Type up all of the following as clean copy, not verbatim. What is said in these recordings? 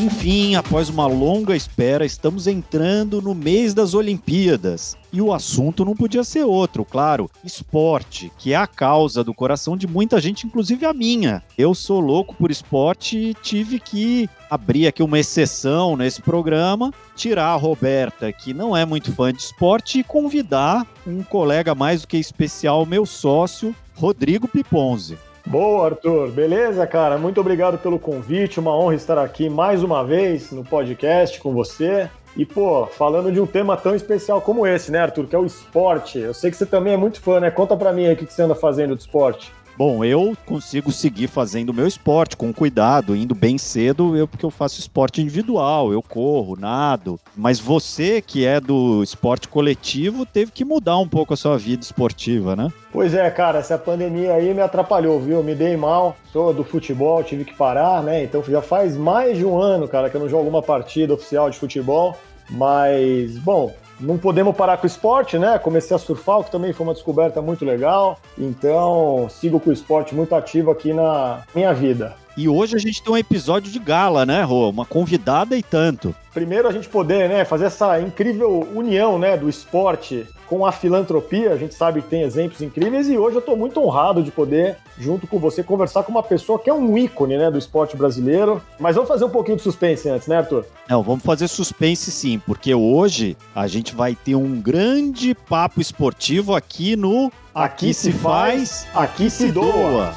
Enfim, após uma longa espera, estamos entrando no mês das Olimpíadas. E o assunto não podia ser outro, claro, esporte, que é a causa do coração de muita gente, inclusive a minha. Eu sou louco por esporte e tive que abrir aqui uma exceção nesse programa, tirar a Roberta, que não é muito fã de esporte, e convidar um colega mais do que especial, meu sócio, Rodrigo Piponzi. Boa, Arthur. Beleza, cara? Muito obrigado pelo convite. Uma honra estar aqui mais uma vez no podcast com você. E, falando de um tema tão especial como esse, né, Arthur? Que é o esporte. Eu sei que você também é muito fã, né? Conta pra mim aí o que você anda fazendo de esporte. Bom, eu consigo seguir fazendo o meu esporte com cuidado, indo bem cedo, porque eu faço esporte individual, eu corro, nado. Mas você, que é do esporte coletivo, teve que mudar um pouco a sua vida esportiva, né? Pois é, cara, essa pandemia aí me atrapalhou, viu? Me dei mal, sou do futebol, tive que parar, né? Então já faz mais de um ano, cara, que eu não jogo uma partida oficial de futebol. Mas, bom, não podemos parar com o esporte, né? Comecei a surfar, o que também foi uma descoberta muito legal. Então, sigo com o esporte muito ativo aqui na minha vida. E hoje a gente tem um episódio de gala, né, Rô? Uma convidada e tanto. Primeiro a gente poder, né, fazer essa incrível união, né, do esporte com a filantropia. A gente sabe que tem exemplos incríveis e hoje eu estou muito honrado de poder, junto com você, conversar com uma pessoa que é um ícone, né, do esporte brasileiro. Mas vamos fazer um pouquinho de suspense antes, né, Arthur? Não, vamos fazer suspense sim, porque hoje a gente vai ter um grande papo esportivo aqui no Aqui se faz, aqui se doa.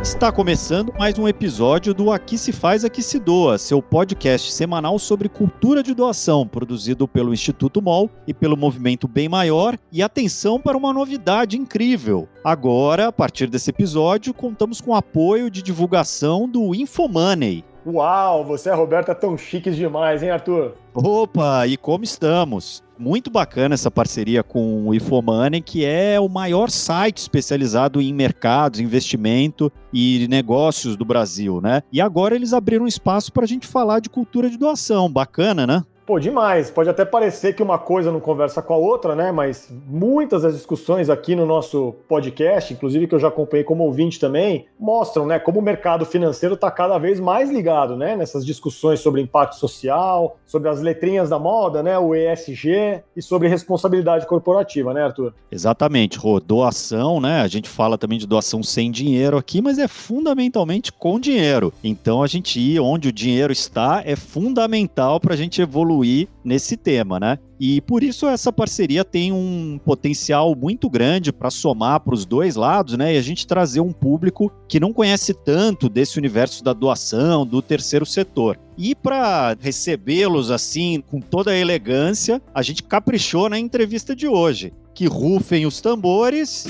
Está começando mais um episódio do Aqui se faz, aqui se doa, seu podcast semanal sobre cultura de doação, produzido pelo Instituto MOL e pelo Movimento Bem Maior. E atenção para uma novidade incrível. Agora, a partir desse episódio, contamos com o apoio de divulgação do Infomoney. Uau, você e a Roberta tão chiques demais, hein, Arthur? Opa, e como estamos? Muito bacana essa parceria com o Infomoney, que é o maior site especializado em mercados, investimento e negócios do Brasil, né? E agora eles abriram um espaço para a gente falar de cultura de doação. Bacana, né? Demais. Pode até parecer que uma coisa não conversa com a outra, né? Mas muitas das discussões aqui no nosso podcast, inclusive que eu já acompanhei como ouvinte também, mostram, né, como o mercado financeiro está cada vez mais ligado, né? Nessas discussões sobre impacto social, sobre as letrinhas da moda, né? O ESG e sobre responsabilidade corporativa, né, Arthur? Exatamente, Rô. Doação, né? A gente fala também de doação sem dinheiro aqui, mas é fundamentalmente com dinheiro. Então a gente ir onde o dinheiro está é fundamental para a gente evoluir nesse tema, né? E por isso essa parceria tem um potencial muito grande para somar para os dois lados, né? E a gente trazer um público que não conhece tanto desse universo da doação, do terceiro setor. E para recebê-los assim, com toda a elegância, a gente caprichou na entrevista de hoje. Que rufem os tambores.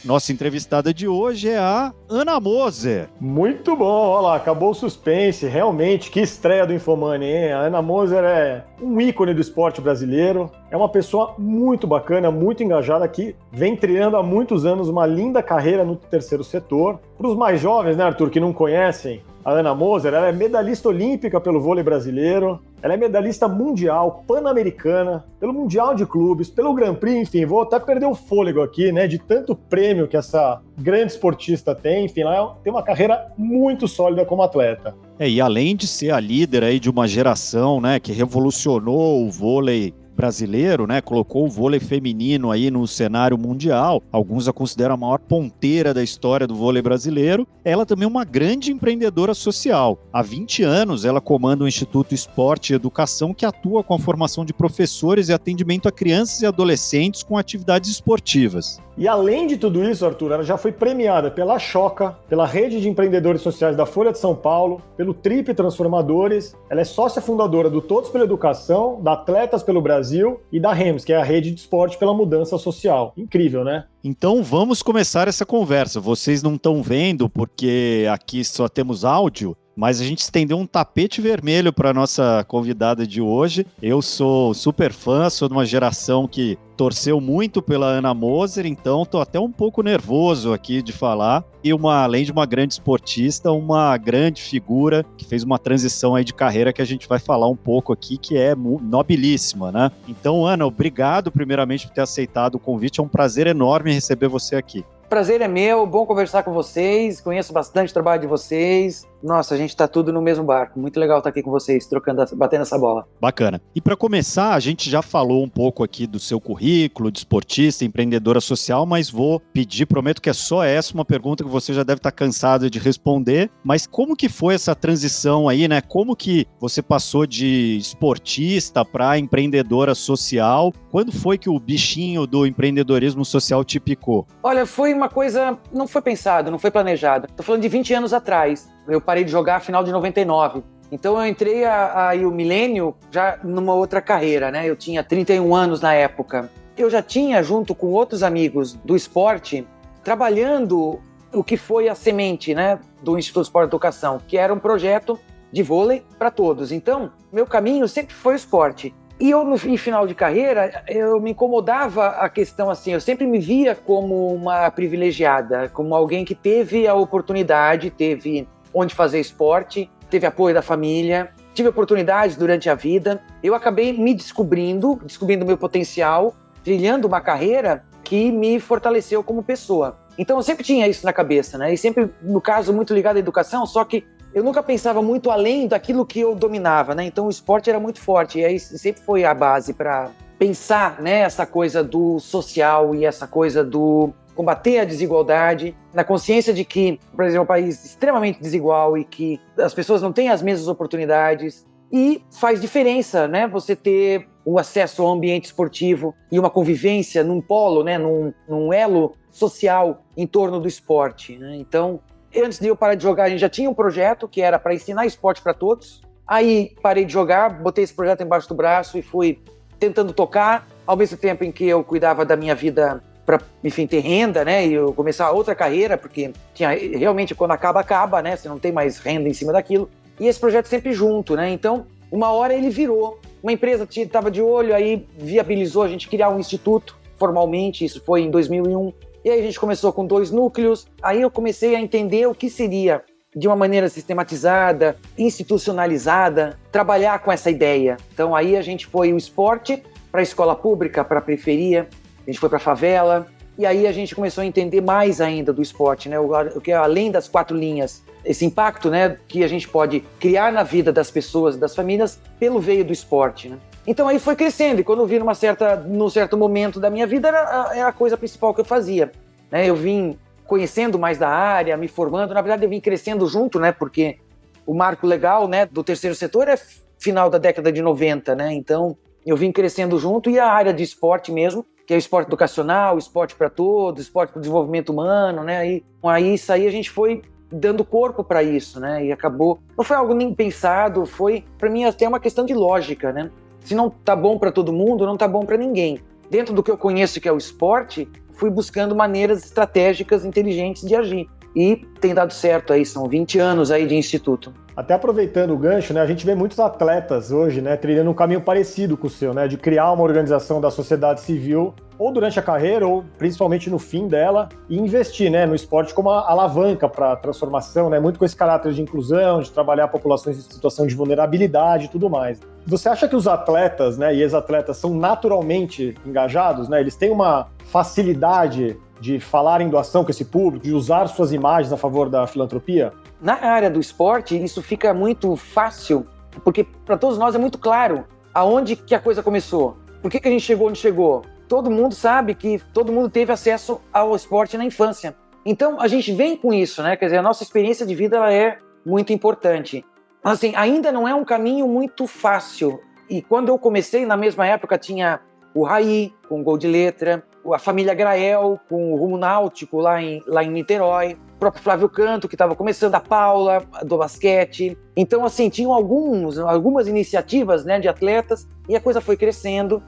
Nossa entrevistada de hoje é a Ana Moser. Muito bom, olha lá, acabou o suspense, realmente, que estreia do Infomoney, hein? A Ana Moser é um ícone do esporte brasileiro, é uma pessoa muito bacana, muito engajada, que vem trilhando há muitos anos uma linda carreira no terceiro setor. Para os mais jovens, né, Arthur, que não conhecem, a Ana Moser, ela é medalhista olímpica pelo vôlei brasileiro, ela é medalhista mundial, pan-americana, pelo Mundial de Clubes, pelo Grand Prix, enfim, vou até perder o fôlego aqui, né, de tanto prêmio que essa grande esportista tem, enfim, ela tem uma carreira muito sólida como atleta. E além de ser a líder aí de uma geração, né, que revolucionou o vôlei brasileiro, né, colocou o vôlei feminino aí no cenário mundial, alguns a consideram a maior ponteira da história do vôlei brasileiro, ela também é uma grande empreendedora social. Há 20 anos ela comanda o Instituto Esporte e Educação, que atua com a formação de professores e atendimento a crianças e adolescentes com atividades esportivas. E além de tudo isso, Arthur, ela já foi premiada pela Choca, pela Rede de Empreendedores Sociais da Folha de São Paulo, pelo Trip Transformadores, ela é sócia fundadora do Todos pela Educação, da Atletas pelo Brasil e da REMS, que é a Rede de Esporte pela Mudança Social. Incrível, né? Então vamos começar essa conversa. Vocês não estão vendo porque aqui só temos áudio, mas a gente estendeu um tapete vermelho para nossa convidada de hoje. Eu sou super fã, sou de uma geração que torceu muito pela Ana Moser, então tô até um pouco nervoso aqui de falar. E além de uma grande esportista, uma grande figura que fez uma transição aí de carreira que a gente vai falar um pouco aqui, que é nobilíssima, né? Então, Ana, obrigado primeiramente por ter aceitado o convite. É um prazer enorme receber você aqui. Prazer é meu, bom conversar com vocês, conheço bastante o trabalho de vocês. Nossa, a gente tá tudo no mesmo barco. Muito legal estar aqui com vocês, batendo essa bola. Bacana. E para começar, a gente já falou um pouco aqui do seu currículo de esportista, empreendedora social, mas vou pedir, prometo que é só essa uma pergunta que você já deve estar cansado de responder, mas como que foi essa transição aí, né? Como que você passou de esportista para empreendedora social? Quando foi que o bichinho do empreendedorismo social te picou? Olha, foi uma coisa, não foi pensado, não foi planejado. Tô falando de 20 anos atrás. Eu parei de jogar final de 99. Então eu entrei aí o milênio já numa outra carreira, né? Eu tinha 31 anos na época. Eu já tinha, junto com outros amigos do esporte, trabalhando o que foi a semente, né, do Instituto Esporte e Educação, que era um projeto de vôlei para todos. Então, meu caminho sempre foi o esporte. E eu, no final de carreira, eu me incomodava a questão assim, eu sempre me via como uma privilegiada, como alguém que teve a oportunidade, teve onde fazer esporte, teve apoio da família, tive oportunidades durante a vida. Eu acabei me descobrindo meu potencial, trilhando uma carreira que me fortaleceu como pessoa. Então eu sempre tinha isso na cabeça, né? E sempre, no caso, muito ligado à educação, só que eu nunca pensava muito além daquilo que eu dominava, né? Então o esporte era muito forte e aí sempre foi a base para pensar, né, essa coisa do social e essa coisa do combater a desigualdade, na consciência de que o Brasil é um país extremamente desigual e que as pessoas não têm as mesmas oportunidades. E faz diferença, né, você ter o acesso ao ambiente esportivo e uma convivência num polo, né, num elo social em torno do esporte, né? Então, antes de eu parar de jogar, a gente já tinha um projeto que era para ensinar esporte para todos. Aí parei de jogar, botei esse projeto embaixo do braço e fui tentando tocar, ao mesmo tempo em que eu cuidava da minha vida para, enfim, ter renda, né, e eu começar outra carreira, porque tinha realmente, quando acaba, né, você não tem mais renda em cima daquilo. E esse projeto sempre junto, né, então, uma hora ele virou. Uma empresa estava de olho, aí viabilizou a gente criar um instituto, formalmente, isso foi em 2001. E aí a gente começou com 2 núcleos, aí eu comecei a entender o que seria, de uma maneira sistematizada, institucionalizada, trabalhar com essa ideia. Então aí a gente foi o esporte para a escola pública, para a periferia, a gente foi para a favela, e aí a gente começou a entender mais ainda do esporte, né? O que é além das 4 linhas, esse impacto, né, que a gente pode criar na vida das pessoas, das famílias, pelo veio do esporte, né? Então aí foi crescendo, e quando eu vi num certo momento da minha vida, era a coisa principal que eu fazia, né? Eu vim conhecendo mais da área, me formando, na verdade eu vim crescendo junto, né? Porque o marco legal, né, do terceiro setor é final da década de 90, né? Então eu vim crescendo junto, e a área de esporte mesmo, que é o esporte educacional, o esporte para todos, esporte para o desenvolvimento humano, né? Aí isso aí a gente foi dando corpo para isso, né? E acabou, não foi algo nem pensado, foi, para mim, até uma questão de lógica, né? Se não tá bom para todo mundo, não tá bom para ninguém. Dentro do que eu conheço, que é o esporte, fui buscando maneiras estratégicas, inteligentes de agir. E tem dado certo aí, são 20 anos aí de instituto. Até aproveitando o gancho, né, a gente vê muitos atletas hoje, né, trilhando um caminho parecido com o seu, né, de criar uma organização da sociedade civil, ou durante a carreira, ou principalmente no fim dela, e investir, né, no esporte como uma alavanca para a transformação, né, muito com esse caráter de inclusão, de trabalhar populações em situação de vulnerabilidade e tudo mais. Você acha que os atletas, né, e ex-atletas são naturalmente engajados, né, eles têm uma facilidade de falar em doação com esse público, de usar suas imagens a favor da filantropia? Na área do esporte, isso fica muito fácil, porque para todos nós é muito claro aonde que a coisa começou. Por que a gente chegou onde chegou? Todo mundo sabe que todo mundo teve acesso ao esporte na infância. Então, a gente vem com isso, né? Quer dizer, a nossa experiência de vida ela é muito importante. Mas, assim, ainda não é um caminho muito fácil. E quando eu comecei, na mesma época, tinha o Raí, com Gol de Letra, a família Grael, com o Rumo Náutico, lá em Niterói, o próprio Flávio Canto, que estava começando, a Paula, do basquete. Então, assim, tinham algumas iniciativas, né, de atletas, e a coisa foi crescendo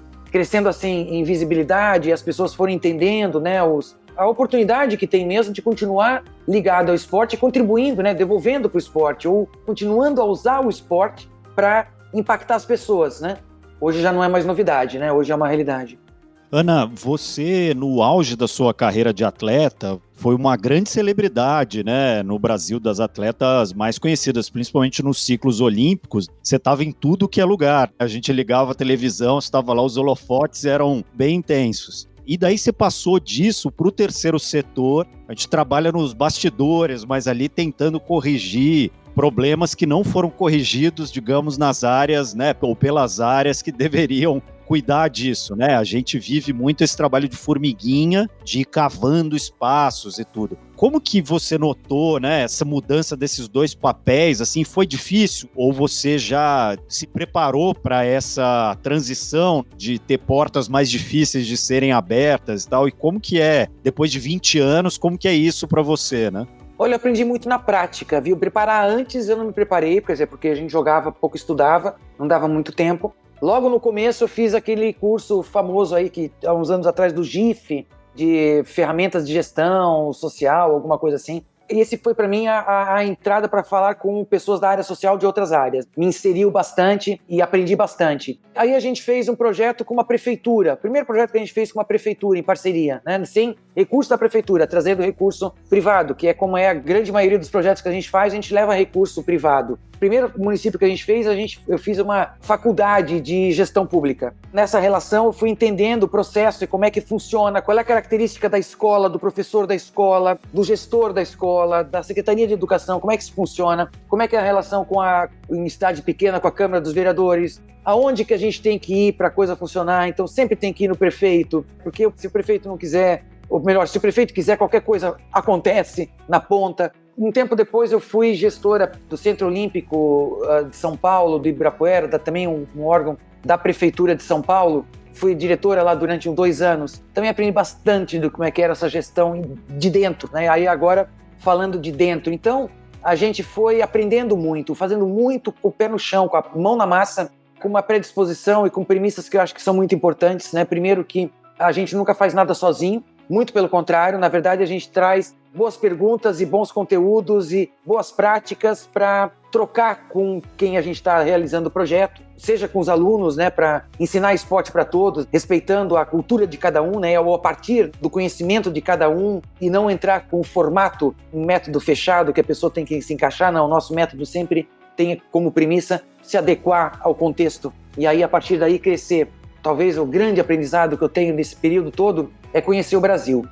assim, em visibilidade, e as pessoas foram entendendo, né, a oportunidade que tem mesmo de continuar ligado ao esporte, contribuindo, né, devolvendo para o esporte, ou continuando a usar o esporte para impactar as pessoas, né? Hoje já não é mais novidade, né? Hoje é uma realidade. Ana, você, no auge da sua carreira de atleta, foi uma grande celebridade, né, no Brasil, das atletas mais conhecidas, principalmente nos ciclos olímpicos. Você estava em tudo que é lugar. A gente ligava a televisão, você estava lá, os holofotes eram bem intensos. E daí você passou disso para o terceiro setor. A gente trabalha nos bastidores, mas ali tentando corrigir problemas que não foram corrigidos, digamos, nas áreas, né, ou pelas áreas que deveriam cuidar disso, né? A gente vive muito esse trabalho de formiguinha, de ir cavando espaços e tudo. Como que você notou, né, essa mudança desses dois papéis? Assim, foi difícil? Ou você já se preparou para essa transição de ter portas mais difíceis de serem abertas e tal? E como que é, depois de 20 anos, como que é isso para você, né? Olha, eu aprendi muito na prática, viu? Preparar antes eu não me preparei, porque a gente jogava, pouco estudava, não dava muito tempo. Logo no começo eu fiz aquele curso famoso aí, que há uns anos atrás, do GIF, de ferramentas de gestão social, alguma coisa assim. E esse foi para mim a entrada para falar com pessoas da área social de outras áreas. Me inseriu bastante e aprendi bastante. Aí a gente fez um projeto com uma prefeitura. Primeiro projeto que a gente fez com uma prefeitura, em parceria, né? Sem recurso da prefeitura, trazendo recurso privado, que é como é a grande maioria dos projetos que a gente faz, a gente leva recurso privado. Primeiro município que a gente fez, eu fiz uma faculdade de gestão pública. Nessa relação eu fui entendendo o processo e como é que funciona, qual é a característica da escola, do professor da escola, do gestor da escola, da Secretaria de Educação, como é que isso funciona, como é que é a relação com em cidade pequena, com a Câmara dos Vereadores, aonde que a gente tem que ir para a coisa funcionar. Então sempre tem que ir no prefeito, porque se o prefeito não quiser, ou melhor, se o prefeito quiser, qualquer coisa acontece na ponta. Um tempo depois eu fui gestora do Centro Olímpico de São Paulo, do Ibirapuera, também um órgão da Prefeitura de São Paulo. Fui diretora lá durante 2 anos. Também aprendi bastante do como é que era essa gestão de dentro, né? Aí agora, falando de dentro. Então, a gente foi aprendendo muito, fazendo muito com o pé no chão, com a mão na massa, com uma predisposição e com premissas que eu acho que são muito importantes, né? Primeiro que a gente nunca faz nada sozinho. Muito pelo contrário, na verdade a gente traz boas perguntas e bons conteúdos e boas práticas para trocar com quem a gente está realizando o projeto, seja com os alunos, né, para ensinar esporte para todos, respeitando a cultura de cada um, né, ou a partir do conhecimento de cada um e não entrar com um formato, um método fechado que a pessoa tem que se encaixar. Não, o nosso método sempre tem como premissa se adequar ao contexto e aí a partir daí crescer. Talvez o grande aprendizado que eu tenho nesse período todo é conhecer o Brasil.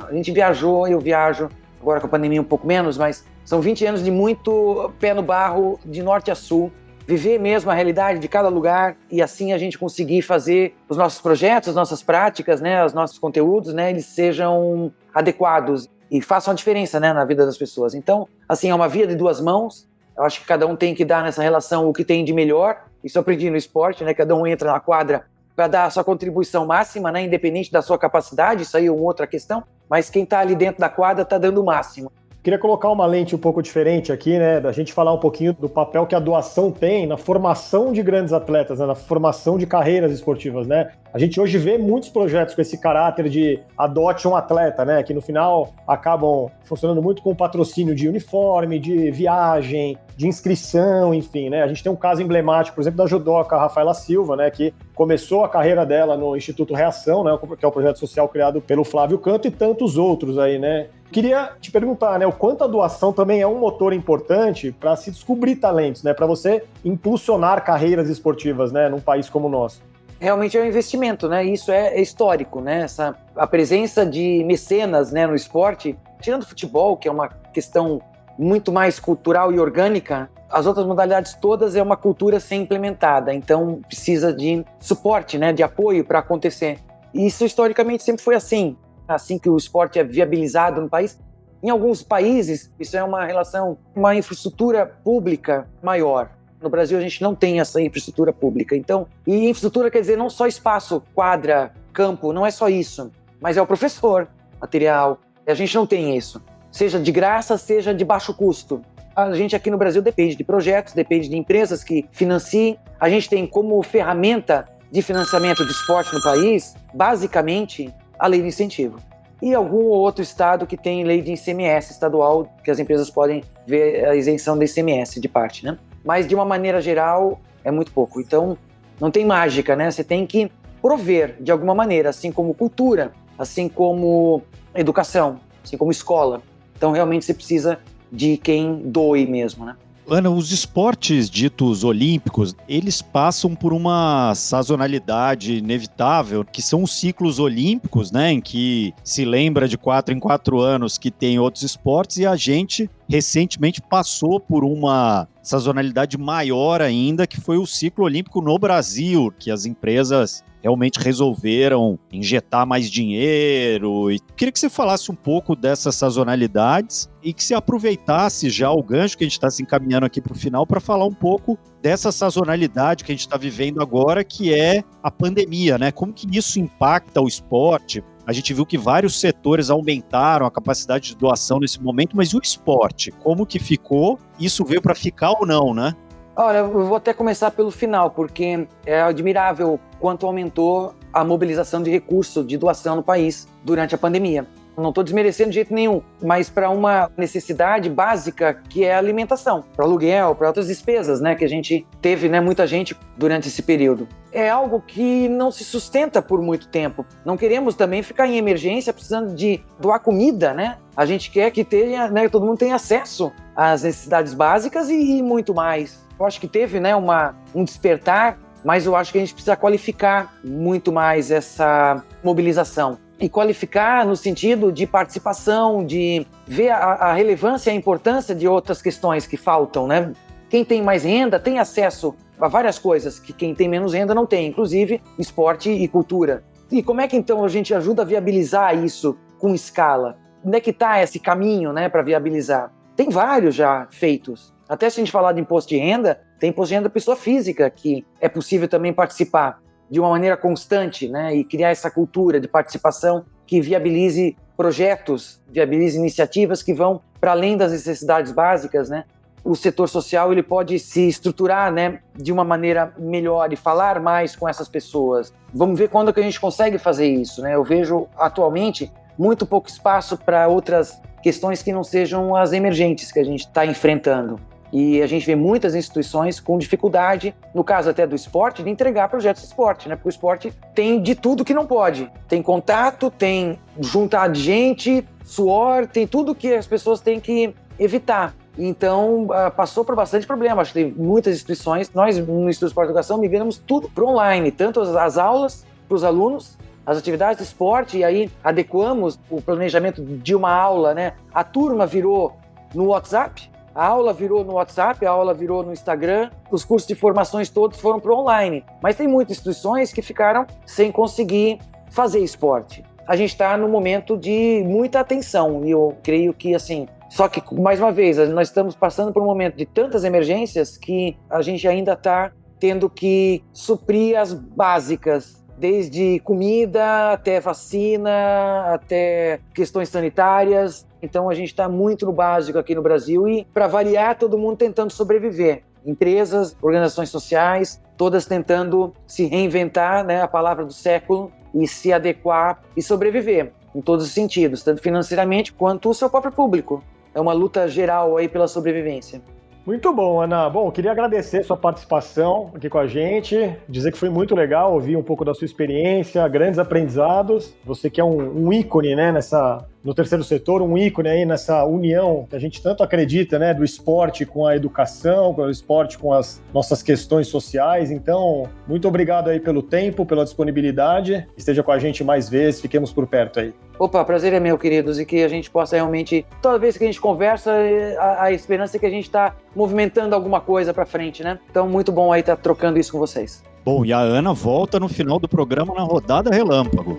A gente viajou, eu viajo, agora com a pandemia um pouco menos, mas são 20 anos de muito pé no barro, de norte a sul, viver mesmo a realidade de cada lugar e assim a gente conseguir fazer os nossos projetos, as nossas práticas, né, os nossos conteúdos, né, eles sejam adequados e façam a diferença, né, na vida das pessoas. Então, assim, é uma via de 2 mãos. Eu acho que cada um tem que dar nessa relação o que tem de melhor. Isso eu aprendi no esporte, né, cada um entra na quadra para dar a sua contribuição máxima, né, independente da sua capacidade, isso aí é uma outra questão, mas quem está ali dentro da quadra está dando o máximo. Queria colocar uma lente um pouco diferente aqui, né, da gente falar um pouquinho do papel que a doação tem na formação de grandes atletas, né, na formação de carreiras esportivas, né. A gente hoje vê muitos projetos com esse caráter de adote um atleta, né, que no final acabam funcionando muito com patrocínio de uniforme, de viagem, de inscrição, enfim, né. A gente tem um caso emblemático, por exemplo, da judoca Rafaela Silva, né, que começou a carreira dela no Instituto Reação, né, que é o projeto social criado pelo Flávio Canto e tantos outros aí, né. Queria te perguntar, né, o quanto a doação também é um motor importante para se descobrir talentos, né, para você impulsionar carreiras esportivas, né, num país como o nosso. Realmente é um investimento, né? Isso é histórico, né? A presença de mecenas, né, no esporte, tirando o futebol, que é uma questão muito mais cultural e orgânica, as outras modalidades todas é uma cultura sem implementada, então precisa de suporte, né, de apoio para acontecer. E isso historicamente sempre foi assim que o esporte é viabilizado no país. Em alguns países, isso é uma relação, uma infraestrutura pública maior. No Brasil, a gente não tem essa infraestrutura pública. Então, e infraestrutura quer dizer não só espaço, quadra, campo, não é só isso, mas é o professor, material. A gente não tem isso. Seja de graça, seja de baixo custo. A gente aqui no Brasil depende de projetos, depende de empresas que financiem. A gente tem como ferramenta de financiamento de esporte no país, basicamente, a lei de incentivo. e algum ou outro estado que tem lei de ICMS estadual, que as empresas podem ver a isenção do ICMS de parte, né? Mas de uma maneira geral é muito pouco. Então não tem mágica, né? Você tem que prover de alguma maneira, assim como cultura, assim como educação, assim como escola. Então realmente você precisa de quem doe mesmo, né? Ana, os esportes ditos olímpicos, eles passam por uma sazonalidade inevitável, que são os ciclos olímpicos, né, em que se lembra de 4 em 4 anos que tem outros esportes, e a gente recentemente passou por uma sazonalidade maior ainda, que foi o ciclo olímpico no Brasil, que as empresas realmente resolveram injetar mais dinheiro. E queria que você falasse um pouco dessas sazonalidades e que você aproveitasse já o gancho que a gente está se encaminhando aqui para o final para falar um pouco dessa sazonalidade que a gente está vivendo agora, que é a pandemia, né? Como que isso impacta o esporte? A gente viu que vários setores aumentaram a capacidade de doação nesse momento, mas e o esporte? Como que ficou? Isso veio para ficar ou não, né? Olha, eu vou até começar pelo final, porque é admirável quanto aumentou a mobilização de recursos de doação no país durante a pandemia. Não estou desmerecendo de jeito nenhum, mas para uma necessidade básica que é a alimentação, para aluguel, para outras despesas, né, que a gente teve, né, muita gente durante esse período. É algo que não se sustenta por muito tempo. Não queremos também ficar em emergência precisando de doar comida, né? A gente quer que tenha, né, todo mundo tenha acesso às necessidades básicas e muito mais. Eu acho que teve, né, um despertar, mas eu acho que a gente precisa qualificar muito mais essa mobilização. E qualificar no sentido de participação, de ver a relevância e a importância de outras questões que faltam, né? Quem tem mais renda tem acesso a várias coisas que quem tem menos renda não tem, inclusive esporte e cultura. E como é que então a gente ajuda a viabilizar isso com escala? Onde é que está esse caminho, né, para viabilizar? Tem vários já feitos. Até se a gente falar de imposto de renda, tem imposto de renda da pessoa física, que é possível também participar de uma maneira constante, né, e criar essa cultura de participação que viabilize projetos, viabilize iniciativas que vão para além das necessidades básicas, né. O setor social ele pode se estruturar, né, de uma maneira melhor e falar mais com essas pessoas. Vamos ver quando que a gente consegue fazer isso, né. Eu vejo atualmente muito pouco espaço para outras questões que não sejam as emergentes que a gente está enfrentando. E a gente vê muitas instituições com dificuldade, no caso até do esporte, de entregar projetos de esporte, né? Porque o esporte tem de tudo que não pode. Tem contato, tem juntar de gente, suor, tem tudo que as pessoas têm que evitar. Então, passou por bastante problema. Acho que tem muitas instituições. Nós, no Instituto de Esporte e Educação, migramos tudo para online, tanto as aulas para os alunos, as atividades de esporte, e aí adequamos o planejamento de uma aula, né? A turma virou no WhatsApp, a aula virou no WhatsApp, a aula virou no Instagram, os cursos de formações todos foram para online. Mas tem muitas instituições que ficaram sem conseguir fazer esporte. A gente está num momento de muita atenção e eu creio que, assim, só que, mais uma vez, nós estamos passando por um momento de tantas emergências que a gente ainda está tendo que suprir as básicas, desde comida, até vacina, até questões sanitárias. Então a gente está muito no básico aqui no Brasil e, para variar, todo mundo tentando sobreviver. Empresas, organizações sociais, todas tentando se reinventar, né, a palavra do século, e se adequar e sobreviver, em todos os sentidos, tanto financeiramente quanto o seu próprio público. É uma luta geral aí pela sobrevivência. Muito bom, Ana. Bom, queria agradecer sua participação aqui com a gente, dizer que foi muito legal ouvir um pouco da sua experiência, grandes aprendizados. Você que é um ícone, né, no terceiro setor, um ícone aí nessa união que a gente tanto acredita, né, do esporte com a educação, do esporte com as nossas questões sociais. Então, muito obrigado aí pelo tempo, pela disponibilidade. Esteja com a gente mais vezes, fiquemos por perto aí. Opa, prazer é meu, queridos, e que a gente possa realmente, toda vez que a gente conversa, a esperança é que a gente está movimentando alguma coisa para frente, né? Então, muito bom aí estar trocando isso com vocês. Bom, e a Ana volta no final do programa na rodada Relâmpago.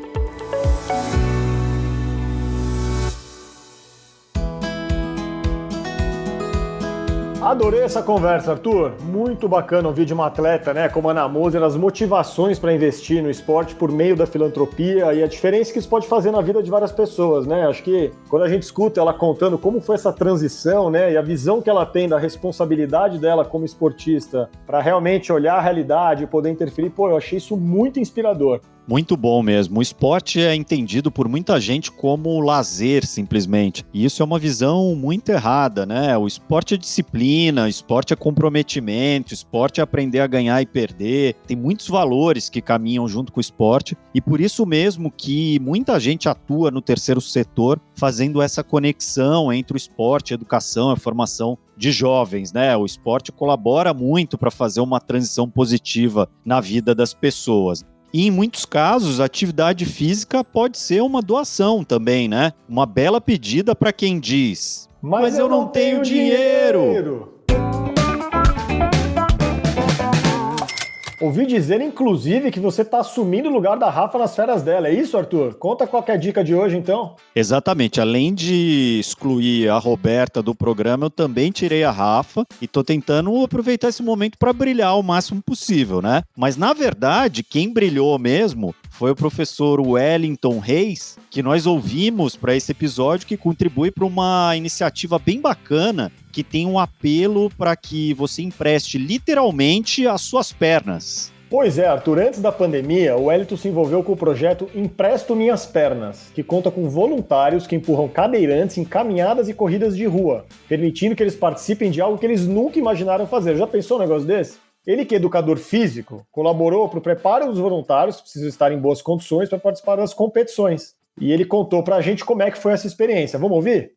Adorei essa conversa, Arthur. Muito bacana ouvir de uma atleta, né, como a Ana Moser, as motivações para investir no esporte por meio da filantropia e a diferença que isso pode fazer na vida de várias pessoas, né? Acho que quando a gente escuta ela contando como foi essa transição, né, e a visão que ela tem da responsabilidade dela como esportista para realmente olhar a realidade e poder interferir, pô, eu achei isso muito inspirador. Muito bom mesmo. O esporte é entendido por muita gente como lazer, simplesmente. E isso é uma visão muito errada, né? O esporte é disciplina, o esporte é comprometimento, o esporte é aprender a ganhar e perder. Tem muitos valores que caminham junto com o esporte e por isso mesmo que muita gente atua no terceiro setor fazendo essa conexão entre o esporte, a educação e a formação de jovens, né? O esporte colabora muito para fazer uma transição positiva na vida das pessoas. E em muitos casos, a atividade física pode ser uma doação também, né? Uma bela pedida para quem diz: mas eu não tenho dinheiro. Ouvi dizer, inclusive, que você está assumindo o lugar da Rafa nas férias dela. É isso, Arthur? Conta qual que é a dica de hoje, então. Exatamente. Além de excluir a Roberta do programa, eu também tirei a Rafa e estou tentando aproveitar esse momento para brilhar o máximo possível, né? Mas, na verdade, quem brilhou mesmo foi o professor Wellington Reis, que nós ouvimos para esse episódio, que contribui para uma iniciativa bem bacana, que tem um apelo para que você empreste literalmente as suas pernas. Pois é, Arthur, antes da pandemia, o Wellington se envolveu com o projeto Empresto Minhas Pernas, que conta com voluntários que empurram cadeirantes em caminhadas e corridas de rua, permitindo que eles participem de algo que eles nunca imaginaram fazer. Já pensou um negócio desse? Ele, que é educador físico, colaborou para o preparo dos voluntários, que precisam estar em boas condições para participar das competições. E ele contou para a gente como é que foi essa experiência. Vamos ouvir?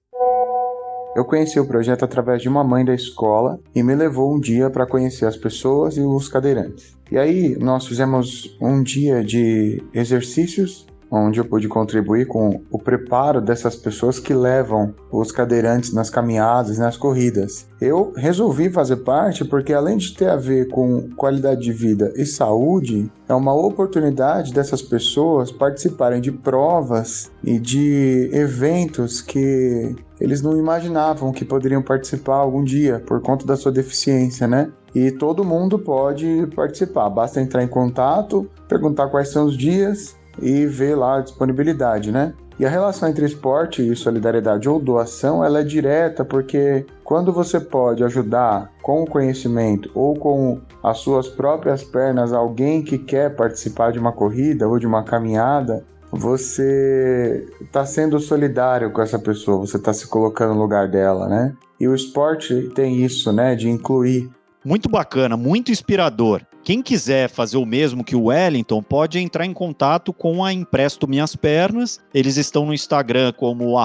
Eu conheci o projeto através de uma mãe da escola e me levou um dia para conhecer as pessoas e os cadeirantes. E aí nós fizemos um dia de exercícios, onde eu pude contribuir com o preparo dessas pessoas que levam os cadeirantes nas caminhadas, nas corridas. Eu resolvi fazer parte porque, além de ter a ver com qualidade de vida e saúde, é uma oportunidade dessas pessoas participarem de provas e de eventos que eles não imaginavam que poderiam participar algum dia por conta da sua deficiência, né? E todo mundo pode participar, basta entrar em contato, perguntar quais são os dias e ver lá a disponibilidade, né? E a relação entre esporte e solidariedade ou doação, ela é direta, porque quando você pode ajudar com o conhecimento ou com as suas próprias pernas alguém que quer participar de uma corrida ou de uma caminhada, você está sendo solidário com essa pessoa, você está se colocando no lugar dela, né? E o esporte tem isso, né, de incluir. Muito bacana, muito inspirador. Quem quiser fazer o mesmo que o Wellington pode entrar em contato com a Empresto Minhas Pernas. Eles estão no Instagram como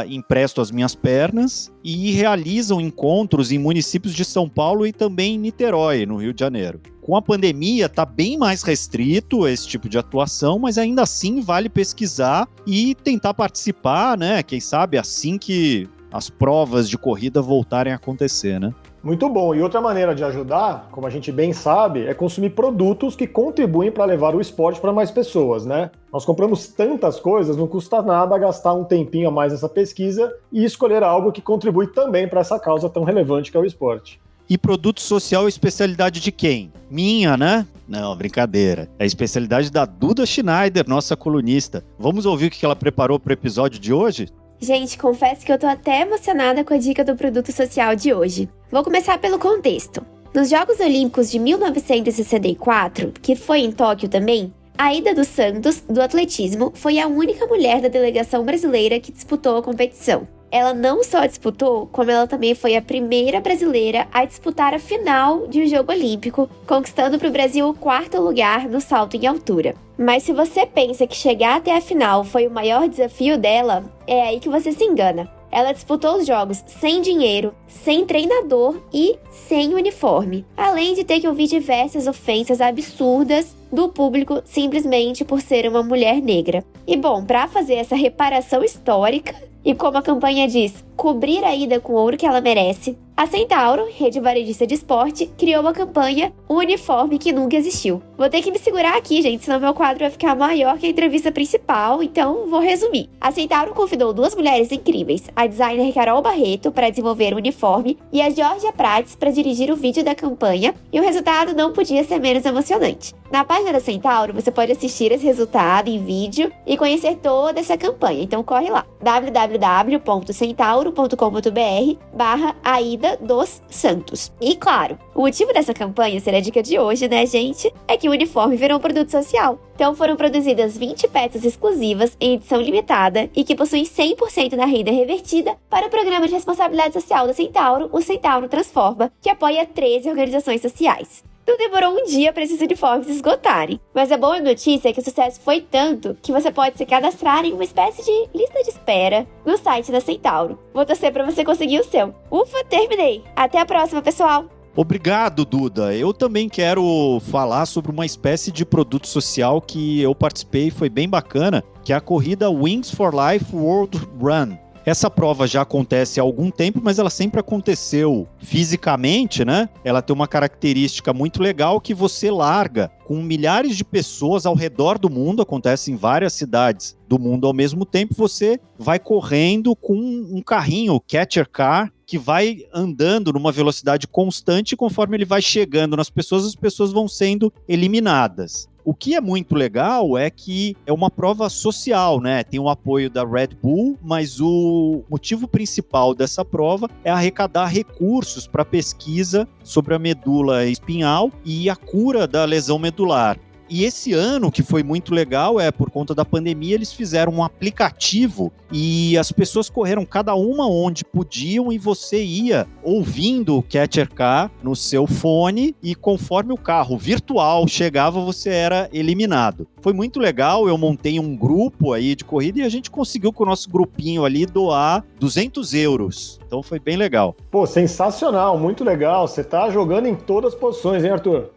@emprestoasminhaspernas e realizam encontros em municípios de São Paulo e também em Niterói, no Rio de Janeiro. Com a pandemia, está bem mais restrito esse tipo de atuação, mas ainda assim vale pesquisar e tentar participar, né? Quem sabe assim que as provas de corrida voltarem a acontecer, né? Muito bom. E outra maneira de ajudar, como a gente bem sabe, é consumir produtos que contribuem para levar o esporte para mais pessoas, né? Nós compramos tantas coisas, não custa nada gastar um tempinho a mais nessa pesquisa e escolher algo que contribui também para essa causa tão relevante que é o esporte. E produto social é especialidade de quem? Minha, né? Não, brincadeira. É a especialidade da Duda Schneider, nossa colunista. Vamos ouvir o que ela preparou para o episódio de hoje? Gente, confesso que eu tô até emocionada com a dica do produto social de hoje. Vou começar pelo contexto. Nos Jogos Olímpicos de 1964, que foi em Tóquio também, a Ida dos Santos, do atletismo, foi a única mulher da delegação brasileira que disputou a competição. Ela não só disputou, como ela também foi a primeira brasileira a disputar a final de um jogo olímpico, conquistando para o Brasil o 4º lugar no salto em altura. Mas se você pensa que chegar até a final foi o maior desafio dela, é aí que você se engana. Ela disputou os jogos sem dinheiro, sem treinador e sem uniforme, além de ter que ouvir diversas ofensas absurdas do público simplesmente por ser uma mulher negra. E bom, para fazer essa reparação histórica, e como a campanha diz, cobrir a Ida com o ouro que ela merece, a Centauro, rede varejista de esporte, criou a campanha Um Uniforme que Nunca Existiu. Vou ter que me segurar aqui, gente, senão meu quadro vai ficar maior que a entrevista principal, então vou resumir. A Centauro convidou 2 mulheres incríveis, a designer Carol Barreto para desenvolver o uniforme e a Georgia Prates para dirigir o vídeo da campanha, e o resultado não podia ser menos emocionante. Na página da Centauro, você pode assistir esse resultado em vídeo e conhecer toda essa campanha, então corre lá, www.centauro.com. www.centauro.com.br/Aida dos Santos. E claro, o motivo dessa campanha ser a dica de hoje, né, gente, é que o uniforme virou um produto social. Então foram produzidas 20 peças exclusivas em edição limitada e que possuem 100% da renda revertida para o Programa de Responsabilidade Social da Centauro, o Centauro Transforma, que apoia 13 organizações sociais. Não demorou um dia para esses uniformes se esgotarem. Mas a boa notícia é que o sucesso foi tanto que você pode se cadastrar em uma espécie de lista de espera no site da Centauro. Vou torcer para você conseguir o seu. Ufa, terminei! Até a próxima, pessoal! Obrigado, Duda. Eu também quero falar sobre uma espécie de produto social que eu participei e foi bem bacana, que é a corrida Wings for Life World Run. Essa prova já acontece há algum tempo, mas ela sempre aconteceu fisicamente, né? Ela tem uma característica muito legal que você larga com milhares de pessoas ao redor do mundo, acontece em várias cidades do mundo ao mesmo tempo, você vai correndo com um carrinho, o Catcher Car, que vai andando numa velocidade constante e conforme ele vai chegando nas pessoas, as pessoas vão sendo eliminadas. O que é muito legal é que é uma prova social, né? Tem o apoio da Red Bull, mas o motivo principal dessa prova é arrecadar recursos para pesquisa sobre a medula espinhal e a cura da lesão medular. E esse ano, que foi muito legal, por conta da pandemia, eles fizeram um aplicativo e as pessoas correram cada uma onde podiam e você ia ouvindo o Catcher Car no seu fone e conforme o carro virtual chegava, você era eliminado. Foi muito legal, eu montei um grupo aí de corrida e a gente conseguiu com o nosso grupinho ali doar 200 euros. Então foi bem legal. Pô, sensacional, muito legal. Você tá jogando em todas as posições, hein, Arthur?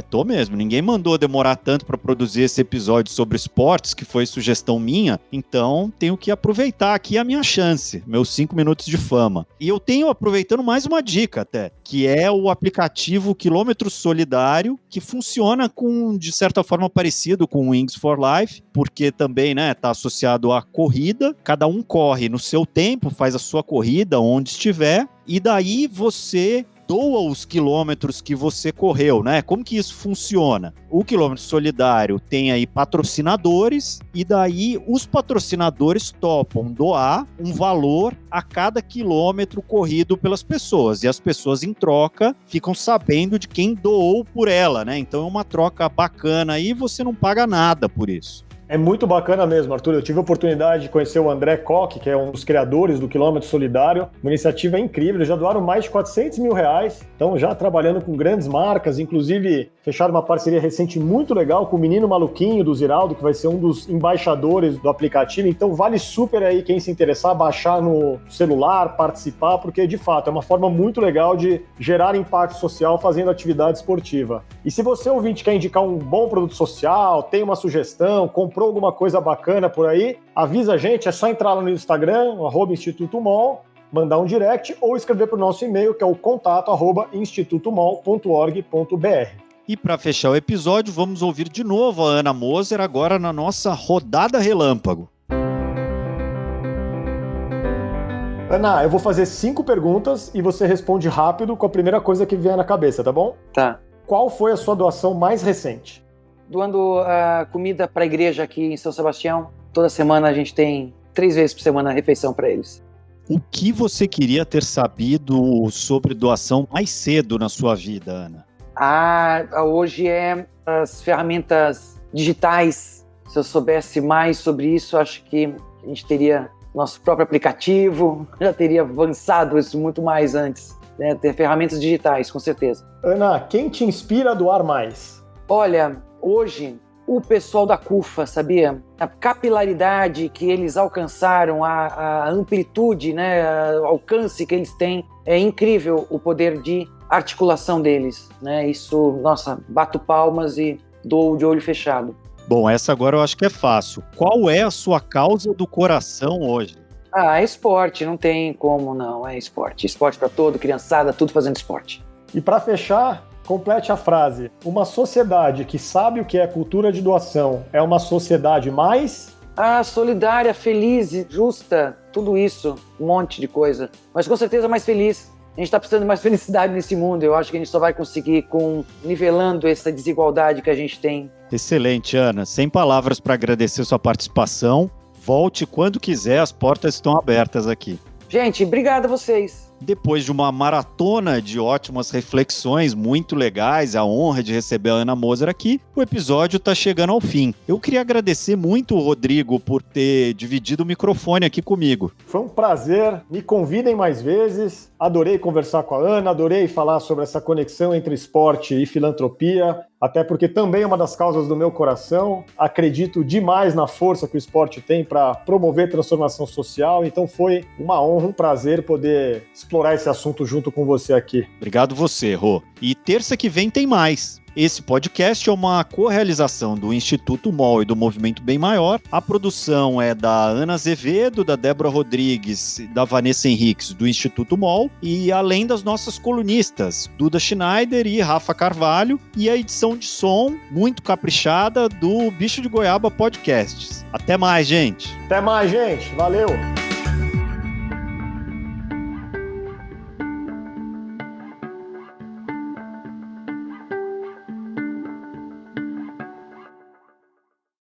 Tô mesmo. Ninguém mandou demorar tanto para produzir esse episódio sobre esportes, que foi sugestão minha, então tenho que aproveitar aqui a minha chance, meus 5 minutos de fama. E eu tenho aproveitando mais uma dica até, que é o aplicativo Quilômetro Solidário, que funciona de certa forma parecido com o Wings for Life, porque também, né, tá associado à corrida, cada um corre no seu tempo, faz a sua corrida onde estiver, e daí você doa os quilômetros que você correu, né? Como que isso funciona? O Quilômetro Solidário tem aí patrocinadores e daí os patrocinadores topam doar um valor a cada quilômetro corrido pelas pessoas e as pessoas em troca ficam sabendo de quem doou por ela, né? Então é uma troca bacana aí e você não paga nada por isso. É muito bacana mesmo, Arthur. Eu tive a oportunidade de conhecer o André Koch, que é um dos criadores do Quilômetro Solidário. Uma iniciativa incrível, eles já doaram mais de 400 mil reais. Então, já trabalhando com grandes marcas, inclusive fecharam uma parceria recente muito legal com o Menino Maluquinho do Ziraldo, que vai ser um dos embaixadores do aplicativo. Então, vale super aí quem se interessar, baixar no celular, participar, porque, de fato, é uma forma muito legal de gerar impacto social fazendo atividade esportiva. E se você, ouvinte, quer indicar um bom produto social, tem uma sugestão, comprou alguma coisa bacana por aí, avisa a gente, é só entrar lá no Instagram, @Instituto MOL, mandar um direct ou escrever para o nosso e-mail, que é o contato@institutomol.org.br. E para fechar o episódio, vamos ouvir de novo a Ana Moser agora na nossa rodada relâmpago. Ana, eu vou fazer 5 perguntas e você responde rápido com a primeira coisa que vier na cabeça, tá bom? Tá. Qual foi a sua doação mais recente? Doando comida para a igreja aqui em São Sebastião. Toda semana a gente tem 3 vezes por semana refeição para eles. O que você queria ter sabido sobre doação mais cedo na sua vida, Ana? Hoje é as ferramentas digitais. Se eu soubesse mais sobre isso, acho que a gente teria nosso próprio aplicativo, já teria avançado isso muito mais antes. Né? Ter ferramentas digitais, com certeza. Ana, quem te inspira a doar mais? Olha, hoje, o pessoal da CUFA, sabia? A capilaridade que eles alcançaram, a amplitude, né, o alcance que eles têm, é incrível o poder de articulação deles. Né? Isso, nossa, bato palmas e dou de olho fechado. Bom, essa agora eu acho que é fácil. Qual é a sua causa do coração hoje? É esporte, não tem como não, é esporte. Esporte para todo, criançada, tudo fazendo esporte. E para fechar, complete a frase. Uma sociedade que sabe o que é cultura de doação é uma sociedade mais... solidária, feliz, justa, tudo isso, um monte de coisa. Mas com certeza mais feliz. A gente está precisando de mais felicidade nesse mundo. Eu acho que a gente só vai conseguir nivelando essa desigualdade que a gente tem. Excelente, Ana. Sem palavras para agradecer sua participação. Volte quando quiser, as portas estão abertas aqui. Gente, obrigado a vocês. Depois de uma maratona de ótimas reflexões muito legais, a honra de receber a Ana Moser aqui, o episódio está chegando ao fim. Eu queria agradecer muito o Rodrigo por ter dividido o microfone aqui comigo. Foi um prazer, me convidem mais vezes, adorei conversar com a Ana, adorei falar sobre essa conexão entre esporte e filantropia, até porque também é uma das causas do meu coração, acredito demais na força que o esporte tem para promover transformação social, então foi uma honra, um prazer poder explorar esse assunto junto com você aqui. Obrigado você, Rô. E terça que vem tem mais. Esse podcast é uma co-realização do Instituto MOL e do Movimento Bem Maior. A produção é da Ana Azevedo, da Débora Rodrigues, da Vanessa Henriques, do Instituto MOL, e além das nossas colunistas, Duda Schneider e Rafa Carvalho, e a edição de som muito caprichada do Bicho de Goiaba Podcasts. Até mais, gente! Até mais, gente! Valeu!